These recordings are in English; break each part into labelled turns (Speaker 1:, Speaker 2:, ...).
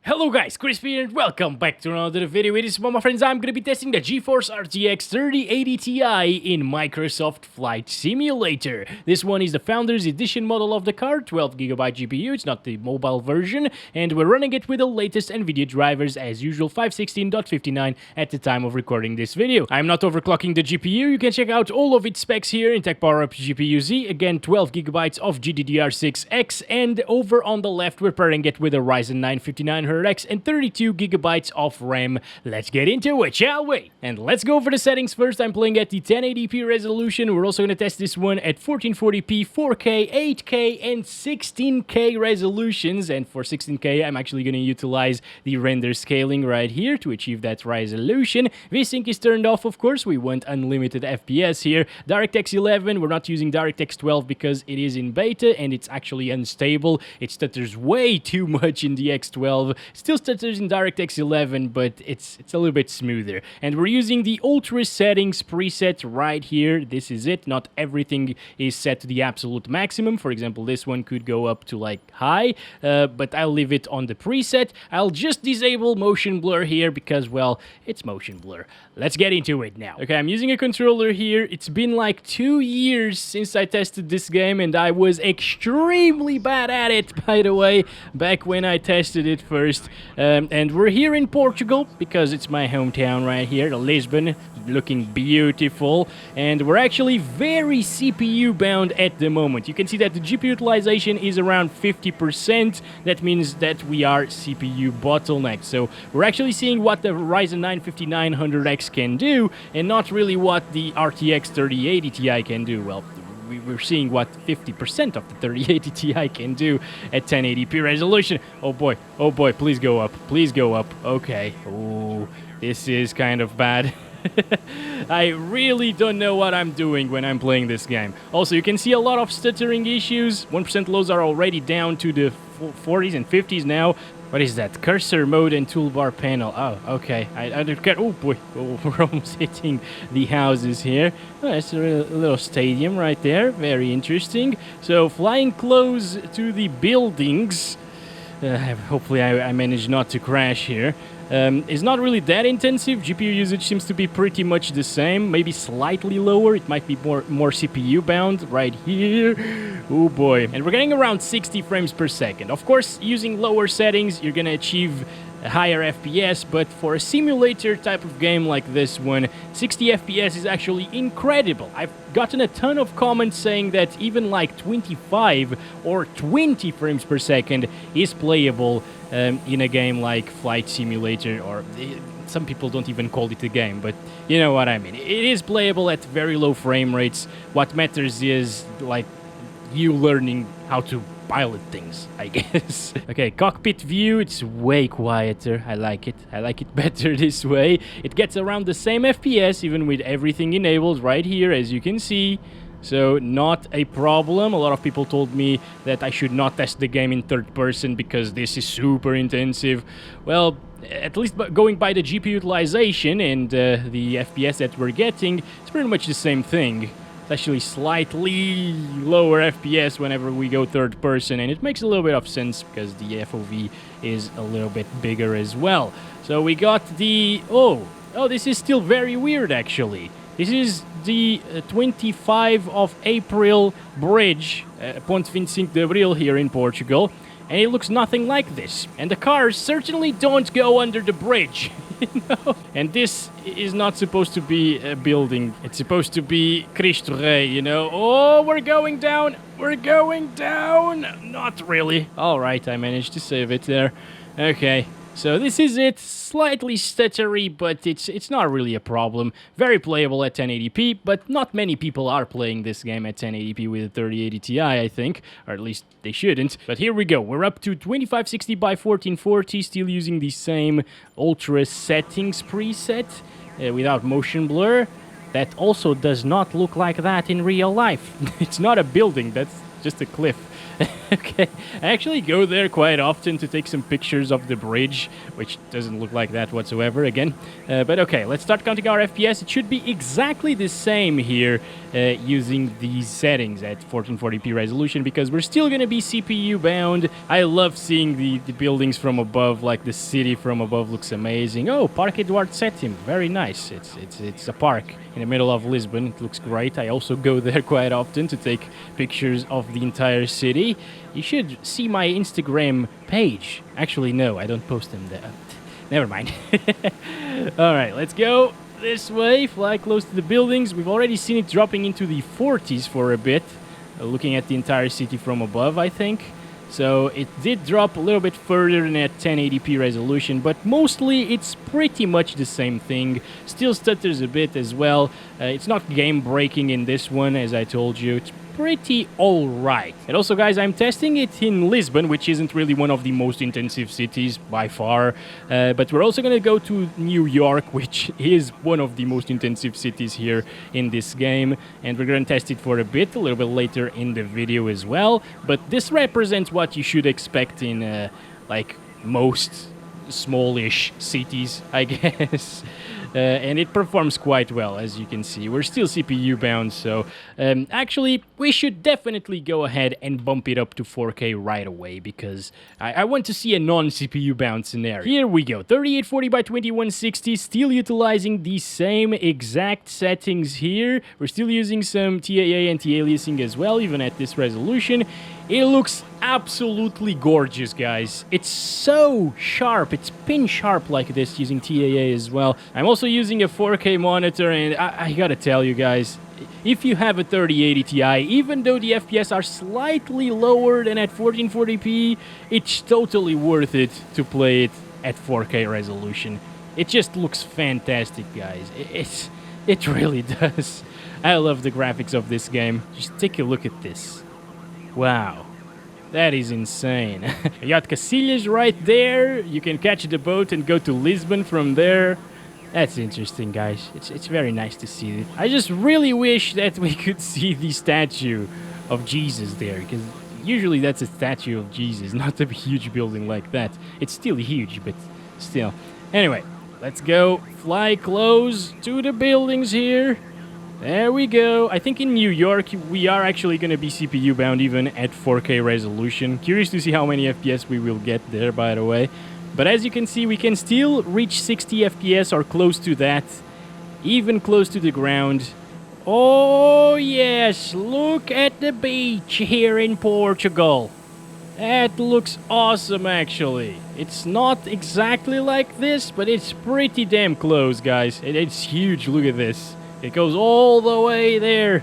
Speaker 1: Hello guys, Chris here and welcome back to another video. In this one, my friends, I'm going to be testing the GeForce RTX 3080 Ti in Microsoft Flight Simulator. This one is the Founders Edition model of the card, 12GB GPU, it's not the mobile version, and we're running it with the latest Nvidia drivers as usual, 516.59 at the time of recording this video. I'm not overclocking the GPU, you can check out all of its specs here in Tech Power Up GPU Z, again 12GB of GDDR6X, and over on the left we're pairing it with a Ryzen 9 5900 and 32GB of RAM. Let's get into it, shall we? And let's go over the settings first. I'm playing at the 1080p resolution. We're also going to test this one at 1440p, 4K, 8K, and 16K resolutions. And for 16K, I'm actually going to utilize the render scaling right here to achieve that resolution. VSync is turned off, of course. We want unlimited FPS here. DirectX 11, we're not using DirectX 12 because it is in beta and it's actually unstable. It stutters way too much in the X12. Still stutters in DirectX 11, but it's a little bit smoother. And we're using the Ultra Settings preset right here. This is it. Not everything is set to the absolute maximum. For example, this one could go up to like high, but I'll leave it on the preset. I'll just disable motion blur here because, well, it's motion blur. Let's get into it now. Okay, I'm using a controller here. It's been like 2 years since I tested this game, and I was extremely bad at it, by the way, back when I tested it first. And we're here in Portugal because it's my hometown right here, Lisbon, looking beautiful, and we're actually very CPU bound at the moment. You can see that the GPU utilization is around 50%. That means that we are CPU bottlenecked. So we're actually seeing what the Ryzen 9 5900X can do and not really what the RTX 3080 Ti can do. Well, we're seeing what 50% of the 3080 Ti can do at 1080p resolution. Oh boy, please go up, please go up. Okay, oh, this is kind of bad. I really don't know what I'm doing when I'm playing this game. Also, you can see a lot of stuttering issues. 1% lows are already down to the 40s and 50s now. What is that? Cursor mode and toolbar panel. Oh, okay. I don't care. Oh boy, oh, we're almost hitting the houses here. Oh, that's a little stadium right there. Very interesting. So flying close to the buildings. Hopefully I manage not to crash here. It's not really that intensive. GPU usage seems to be pretty much the same, maybe slightly lower. It might be more CPU bound right here. Oh boy. And we're getting around 60 frames per second. Of course, using lower settings, you're gonna achieve a higher FPS, but for a simulator type of game like this one, 60 FPS is actually incredible. I've gotten a ton of comments saying that even like 25 or 20 frames per second is playable in a game like Flight Simulator, or some people don't even call it a game, but you know what I mean. It is playable at very low frame rates. What matters is like you learning how to pilot things, I guess. Okay, cockpit view, it's way quieter. I like it. I like it better this way. It gets around the same FPS even with everything enabled right here, as you can see. So not a problem. A lot of people told me that I should not test the game in third person because this is super intensive. Well, at least going by the GPU utilization and the FPS that we're getting, it's pretty much the same thing. It's actually slightly lower FPS whenever we go third person, and it makes a little bit of sense because the FOV is a little bit bigger as well. So we got the... Oh, this is still very weird actually. This is the 25 of April bridge, Ponte 25 de Abril here in Portugal, and it looks nothing like this. And the cars certainly don't go under the bridge, you know? And this is not supposed to be a building. It's supposed to be Cristo Rei, you know? Oh, we're going down! We're going down! Not really. Alright, I managed to save it there. Okay. So this is it, slightly stuttery, but it's not really a problem. Very playable at 1080p, but not many people are playing this game at 1080p with a 3080 Ti, I think, or at least they shouldn't. But here we go, we're up to 2560 by 1440, still using the same Ultra Settings preset without motion blur. That also does not look like that in real life. It's not a building, that's just a cliff. Okay, I actually go there quite often to take some pictures of the bridge, which doesn't look like that whatsoever again. But okay, let's start counting our FPS. It should be exactly the same here using these settings at 1440p resolution because we're still going to be CPU bound. I love seeing the buildings from above, like the city from above looks amazing. Oh, Parque Eduardo VII, very nice. It's a park in the middle of Lisbon. It looks great. I also go there quite often to take pictures of the entire city. You should see my Instagram page. Actually, no, I don't post them there. Never mind. All right, let's go this way, fly close to the buildings. We've already seen it dropping into the 40s for a bit, looking at the entire city from above, I think. So it did drop a little bit further than at 1080p resolution, but mostly it's pretty much the same thing. Still stutters a bit as well. It's not game breaking in this one, as I told you. It's pretty alright. And also, guys, I'm testing it in Lisbon, which isn't really one of the most intensive cities by far. But we're also going to go to New York, which is one of the most intensive cities here in this game. And we're going to test it for a bit, a little bit later in the video as well. But this represents what you should expect in, like, most smallish cities, I guess. And it performs quite well, as you can see. We're still CPU bound, so actually we should definitely go ahead and bump it up to 4K right away because I want to see a non-CPU bound scenario. Here we go, 3840 by 2160, still utilizing the same exact settings here. We're still using some TAA anti-aliasing as well, even at this resolution. It looks absolutely gorgeous, guys. It's so sharp. It's pin sharp like this using TAA as well. I'm also using a 4K monitor, and I gotta tell you guys, if you have a 3080 Ti, even though the FPS are slightly lower than at 1440p, it's totally worth it to play it at 4K resolution. It just looks fantastic, guys. It really does. I love the graphics of this game. Just take a look at this. Wow, that is insane. You got Casillas right there. You can catch the boat and go to Lisbon from there. That's interesting, guys. It's very nice to see it. I just really wish that we could see the statue of Jesus there, because usually that's a statue of Jesus, not a huge building like that. It's still huge, but still. Anyway, let's go fly close to the buildings here. There we go. I think in New York, we are actually going to be CPU bound even at 4K resolution. Curious to see how many FPS we will get there, by the way. But as you can see, we can still reach 60 FPS or close to that, even close to the ground. Oh, yes, look at the beach here in Portugal. That looks awesome, actually. It's not exactly like this, but it's pretty damn close, guys. It's huge. Look at this. It goes all the way there.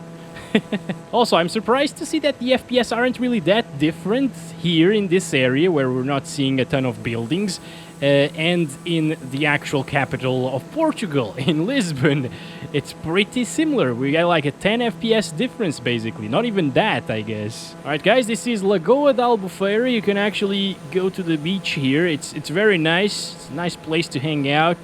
Speaker 1: Also, I'm surprised to see that the FPS aren't really that different here in this area where we're not seeing a ton of buildings. And in the actual capital of Portugal, in Lisbon, it's pretty similar. We got like a 10 FPS difference, basically. Not even that, I guess. Alright, guys, this is Lagoa da Albufeira. You can actually go to the beach here. It's very nice. It's a nice place to hang out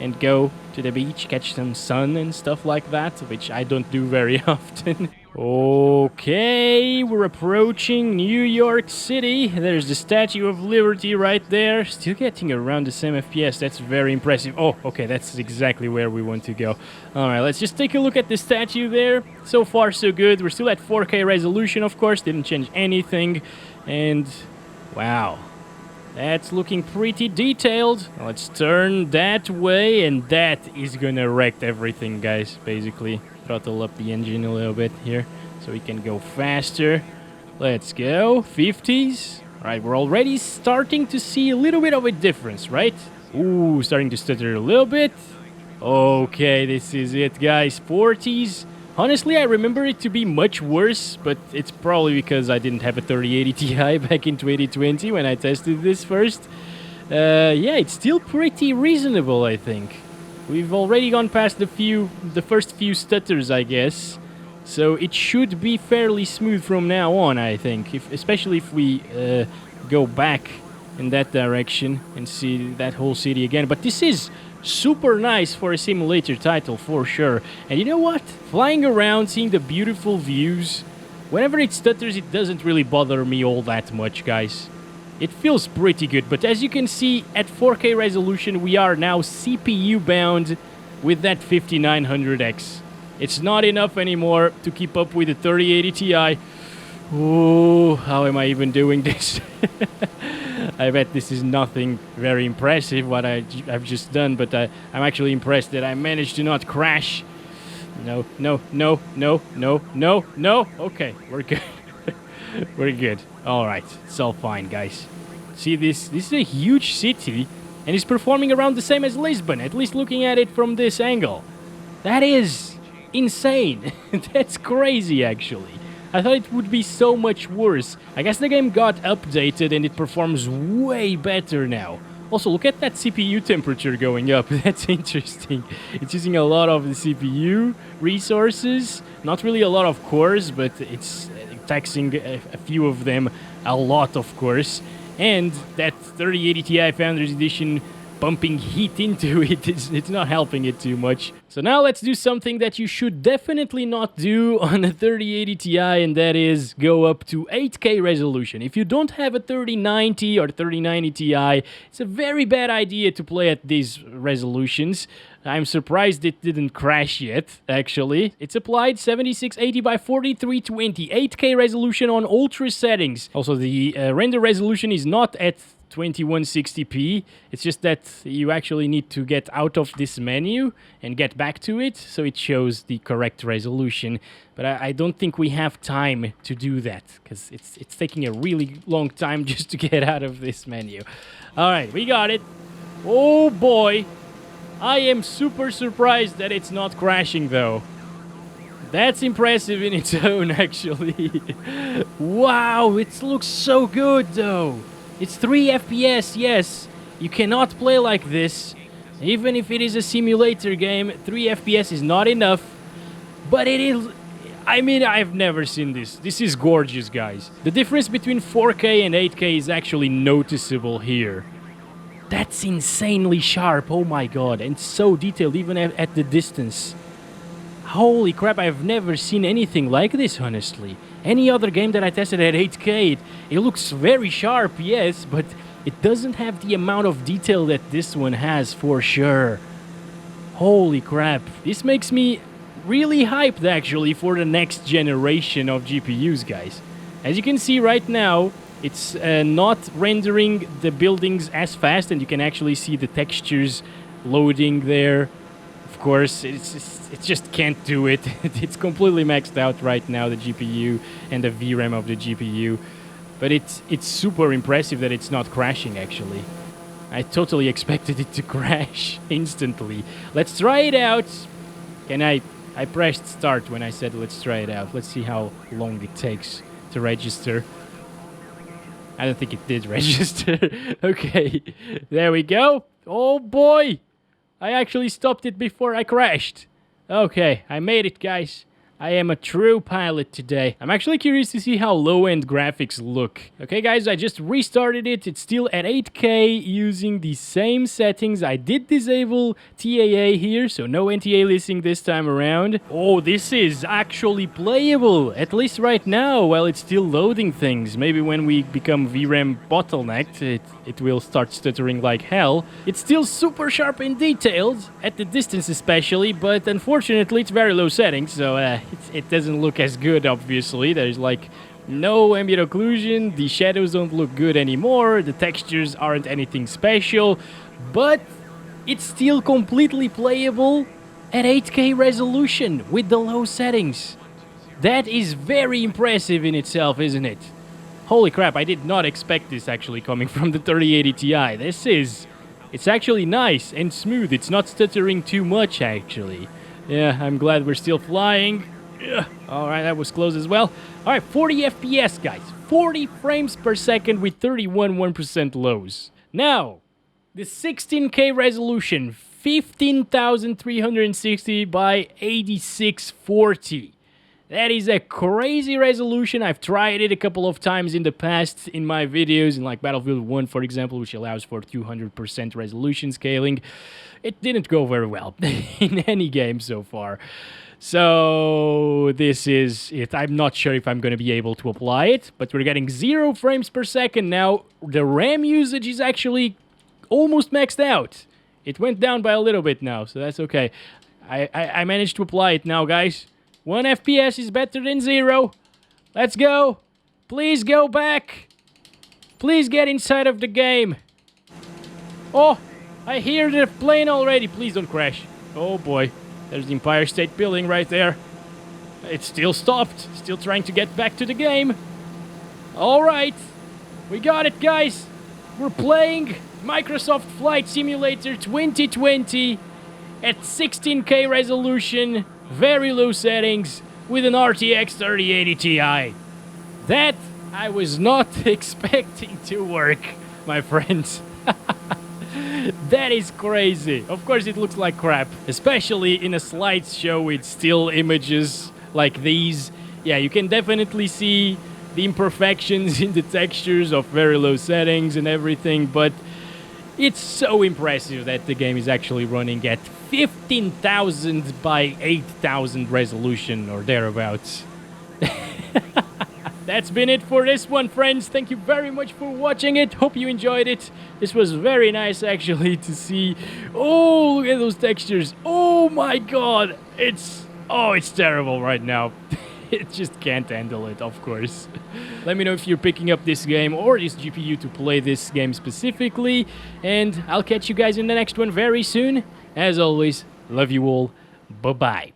Speaker 1: and go to the beach, catch some sun and stuff like that, which I don't do very often. Okay, we're approaching New York City. There's the Statue of Liberty right there. Still getting around the same FPS. That's very impressive. Oh, okay, that's exactly where we want to go. Alright, let's just take a look at the statue there. So far, so good. We're still at 4K resolution, of course. Didn't change anything. And, wow. That's looking pretty detailed. Let's turn that way, and that is gonna wreck everything, guys, basically. Throttle up the engine a little bit here so we can go faster. Let's go. 50s. Alright, we're already starting to see a little bit of a difference, right? Ooh, starting to stutter a little bit. Okay, this is it, guys. 40s. Honestly, I remember it to be much worse, but it's probably because I didn't have a 3080 Ti back in 2020 when I tested this first. Yeah, it's still pretty reasonable, I think. We've already gone past the first few stutters, I guess. So it should be fairly smooth from now on, I think. Especially if we go back in that direction and see that whole city again. But this is super nice for a simulator title, for sure. And you know what? Flying around, seeing the beautiful views, Whenever it stutters, it doesn't really bother me all that much, guys. It feels pretty good, but as you can see, at 4K resolution, we are now CPU bound with that 5900X. It's not enough anymore to keep up with the 3080 Ti. Oh, how am I even doing this? I bet this is nothing very impressive what I've just done, but I'm actually impressed that I managed to not crash. No, no, no, no, no, no, no. Okay, we're good. We're good. All right, it's all fine, guys. See this? This is a huge city, and it's performing around the same as Lisbon, at least looking at it from this angle. That is insane. That's crazy, actually. I thought it would be so much worse. I guess the game got updated and it performs way better now. Also, look at that CPU temperature going up. That's interesting. It's using a lot of the CPU resources. Not really a lot of cores, but it's taxing a few of them a lot, of course. And that 3080 Ti Founders Edition pumping heat into it, it's not helping it too much. So now let's do something that you should definitely not do on a 3080 Ti, and that is go up to 8K resolution. If you don't have a 3090 or 3090 Ti, it's a very bad idea to play at these resolutions. I'm surprised it didn't crash yet, actually. It's applied 7680 by 4320, 8K resolution on ultra settings. Also, the render resolution is not at 2160p. It's just that you actually need to get out of this menu and get back to it, so it shows the correct resolution. But I don't think we have time to do that, because it's taking a really long time just to get out of this menu. Alright, we got it. Oh boy! I am super surprised that it's not crashing, though. That's impressive in its own, actually. Wow, it looks so good, though. It's 3 FPS, yes. You cannot play like this. Even if it is a simulator game, 3 FPS is not enough. But it is... I mean, I've never seen this. This is gorgeous, guys. The difference between 4K and 8K is actually noticeable here. That's insanely sharp, oh my god. And so detailed, even at the distance. Holy crap, I've never seen anything like this, honestly. Any other game that I tested at 8K, it looks very sharp, yes, but it doesn't have the amount of detail that this one has, for sure. Holy crap. This makes me really hyped, actually, for the next generation of GPUs, guys. As you can see right now, it's not rendering the buildings as fast, and you can actually see the textures loading there. Of course, it just can't do it. It's completely maxed out right now, the GPU and the VRAM of the GPU. But it's super impressive that it's not crashing, actually. I totally expected it to crash instantly. Let's try it out. I pressed start when I said let's try it out. Let's see how long it takes to register. I don't think it did register. Okay, there we go. Oh boy! I actually stopped it before I crashed. Okay, I made it, guys. I am a true pilot today. I'm actually curious to see how low-end graphics look. Okay, guys, I just restarted it. It's still at 8K using the same settings. I did disable TAA here, so no anti-aliasing this time around. Oh, this is actually playable, at least right now, while it's still loading things. Maybe when we become VRAM bottlenecked, it will start stuttering like hell. It's still super sharp and detailed, at the distance especially, but unfortunately it's very low settings, so it doesn't look as good, obviously. There's like no ambient occlusion, the shadows don't look good anymore, the textures aren't anything special, but it's still completely playable at 8K resolution with the low settings. That is very impressive in itself, isn't it? Holy crap, I did not expect this actually coming from the 3080 Ti. It's actually nice and smooth. It's not stuttering too much, actually. Yeah, I'm glad we're still flying. Alright, that was close as well. Alright, 40 FPS, guys. 40 frames per second with 31% lows. Now, the 16K resolution, 15,360 by 8640. That is a crazy resolution. I've tried it a couple of times in the past in my videos, in like Battlefield 1, for example, which allows for 200% resolution scaling. It didn't go very well in any game so far. So this is it. I'm not sure if I'm going to be able to apply it, but we're getting 0 frames per second now. The RAM usage is actually almost maxed out. It went down by a little bit now, so that's okay. I managed to apply it now, guys. 1 FPS is better than 0. Let's go. Please go back. Please get inside of the game. Oh, I hear the plane already. Please don't crash. Oh boy. There's the Empire State Building right there. It's still stopped. Still trying to get back to the game. Alright. We got it, guys. We're playing Microsoft Flight Simulator 2020 at 16K resolution, very low settings, with an RTX 3080 Ti. That I was not expecting to work, my friends. That is crazy. Of course it looks like crap, especially in a slideshow with still images like these. Yeah, you can definitely see the imperfections in the textures of very low settings and everything, but it's so impressive that the game is actually running at 15,000 by 8,000 resolution or thereabouts. That's been it for this one, friends. Thank you very much for watching it. Hope you enjoyed it. This was very nice, actually, to see. Oh, look at those textures. Oh my god. It's terrible right now. It just can't handle it, of course. Let me know if you're picking up this game or this GPU to play this game specifically. And I'll catch you guys in the next one very soon. As always, love you all. Bye-bye.